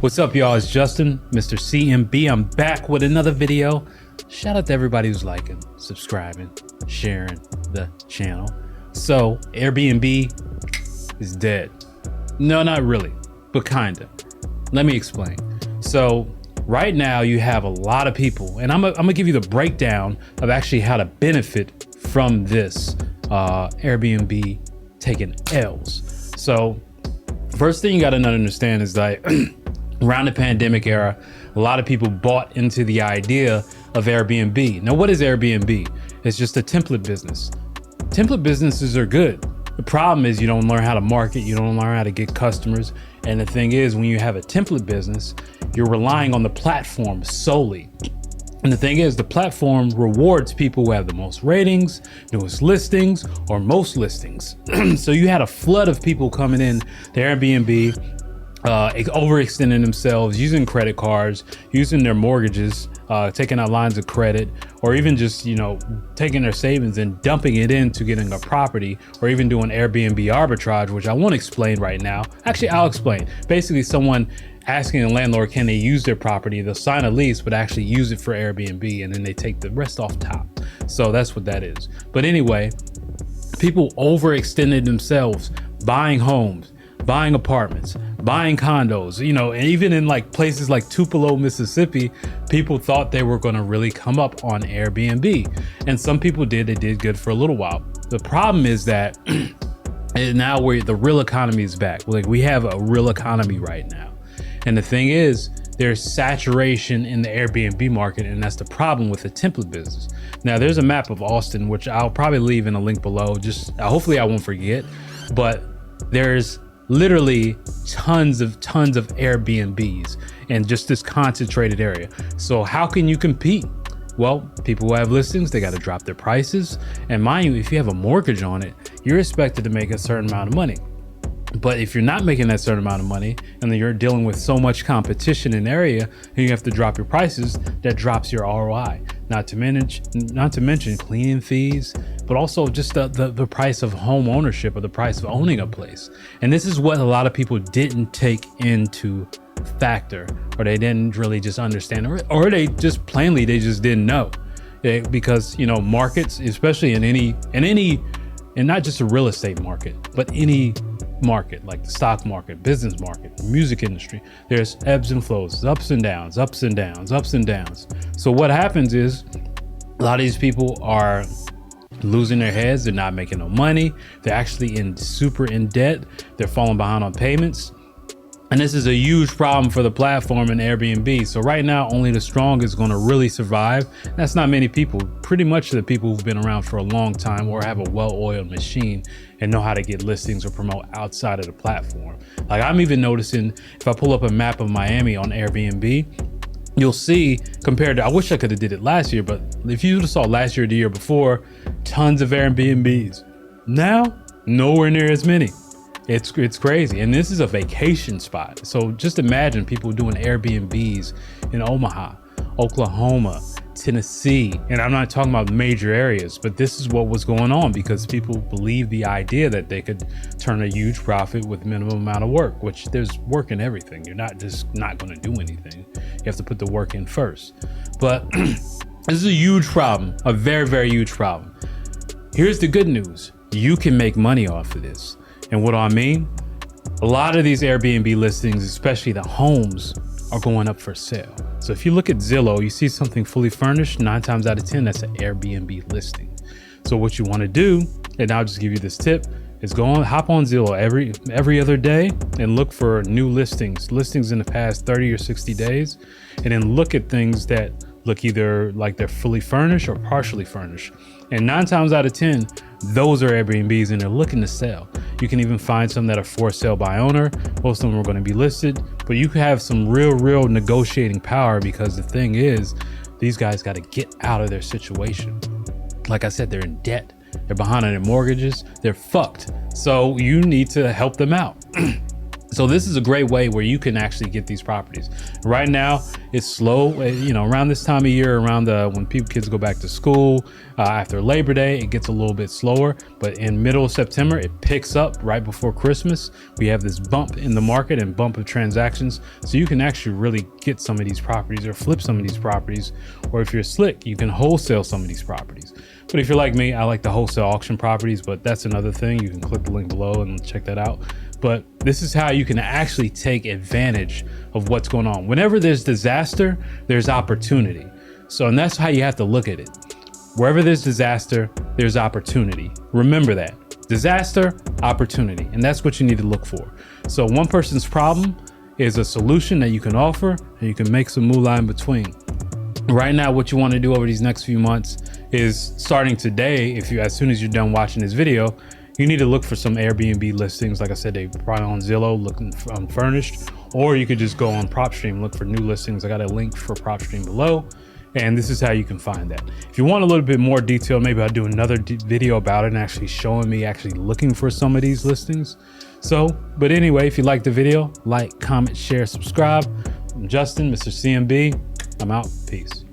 What's up, y'all? It's Justin, Mr. CMB. I'm back with another video. Shout out to everybody who's liking, subscribing, sharing the channel. So, Airbnb is dead. No, not really, but kinda. Let me explain. So, right now you have a lot of people, and I'm gonna give you the breakdown of actually how to benefit from this Airbnb taking L's. So, first thing you gotta understand is that around the pandemic era, a lot of people bought into the idea of Airbnb. Now, what is Airbnb? It's just a template business. Template businesses are good. The problem is you don't learn how to market, you don't learn how to get customers. And the thing is, when you have a template business, you're relying on the platform solely. And the thing is, the platform rewards people who have the most ratings, newest listings, or most listings. So you had a flood of people coming in to Airbnb, overextending themselves, using credit cards, using their mortgages, taking out lines of credit, or even just, taking their savings and dumping it into getting a property, or even doing Airbnb arbitrage, which I won't explain right now. Actually, I'll explain. Basically, someone asking a landlord, can they use their property? They'll sign a lease, but actually use it for Airbnb, and then they take the rest off top. So that's what that is. But anyway, people overextended themselves, buying homes, buying apartments, buying condos, and even in like places like Tupelo, Mississippi, people thought they were going to really come up on Airbnb. And some people did, they did good for a little while. The problem is that now the real economy is back. Like, we have a real economy right now. And the thing is, there's saturation in the Airbnb market, and that's the problem with the template business. Now, there's a map of Austin, which I'll probably leave in a link below. Just hopefully I won't forget, but there's literally tons of Airbnbs in just this concentrated area. So how can you compete? Well, people who have listings, they got to drop their prices. And mind you, if you have a mortgage on it, you're expected to make a certain amount of money. But if you're not making that certain amount of money, and then you're dealing with so much competition in the area, and you have to drop your prices, that drops your ROI. Not to mention cleaning fees, but also just the price of home ownership, or the price of owning a place. And this is what a lot of people didn't take into factor, or they didn't really just understand, or they just plainly, they just didn't know. Because markets, especially and not just a real estate market, but any market, like the stock market, business market, music industry, there's ebbs and flows, ups and downs, ups and downs, ups and downs. So what happens is, a lot of these people are losing their heads. They're not making no money. They're actually super in debt. They're falling behind on payments. And this is a huge problem for the platform and Airbnb. So right now, only the strong is going to really survive. That's not many people. Pretty much the people who've been around for a long time, or have a well-oiled machine and know how to get listings or promote outside of the platform. Like, I'm even noticing, if I pull up a map of Miami on Airbnb, you'll see, compared to, I wish I could have did it last year, but if you saw last year or the year before, tons of Airbnbs. Now, nowhere near as many. It's crazy. And this is a vacation spot. So just imagine people doing Airbnbs in Omaha, Oklahoma, Tennessee. And I'm not talking about major areas, but this is what was going on, because people believe the idea that they could turn a huge profit with minimum amount of work, which there's work in everything. You're not just not going to do anything. You have to put the work in first. But this is a huge problem, a very, very huge problem. Here's the good news. You can make money off of this. And what do I mean? A lot of these Airbnb listings, especially the homes, are going up for sale. So if you look at Zillow, you see something fully furnished, 9 times out of 10, that's an Airbnb listing. So what you want to do, and I'll just give you this tip, is hop on Zillow every other day and look for new listings in the past 30 or 60 days, and then look at things that look either like they're fully furnished or partially furnished. And 9 times out of 10, those are Airbnbs, and they're looking to sell. You can even find some that are for sale by owner. Most of them are going to be listed, but you have some real negotiating power, because the thing is, these guys got to get out of their situation. Like I said, they're in debt. They're behind on their mortgages. They're fucked. So you need to help them out. So this is a great way where you can actually get these properties. Right now, it's slow. You know, around this time of year, around when kids go back to school, after Labor Day, it gets a little bit slower. But in middle of September, it picks up right before Christmas. We have this bump in the market and bump of transactions. So you can actually really get some of these properties or flip some of these properties. Or if you're slick, you can wholesale some of these properties. But if you're like me, I like the wholesale auction properties, but that's another thing. You can click the link below and check that out. But this is how you can actually take advantage of what's going on. Whenever there's disaster, there's opportunity. So, and that's how you have to look at it. Wherever there's disaster, there's opportunity. Remember that. Disaster, opportunity. And that's what you need to look for. So one person's problem is a solution that you can offer, and you can make some moolah in between. Right now, what you want to do over these next few months is, starting today, as soon as you're done watching this video, you need to look for some Airbnb listings. Like I said, they probably on Zillow, looking unfurnished, or you could just go on PropStream, look for new listings. I got a link for PropStream below, and this is how you can find that. If you want a little bit more detail, maybe I'll do another video about it and actually showing me actually looking for some of these listings. So, but anyway, if you like the video, like, comment, share, subscribe. I'm Justin, Mr. CMB. I'm out. Peace.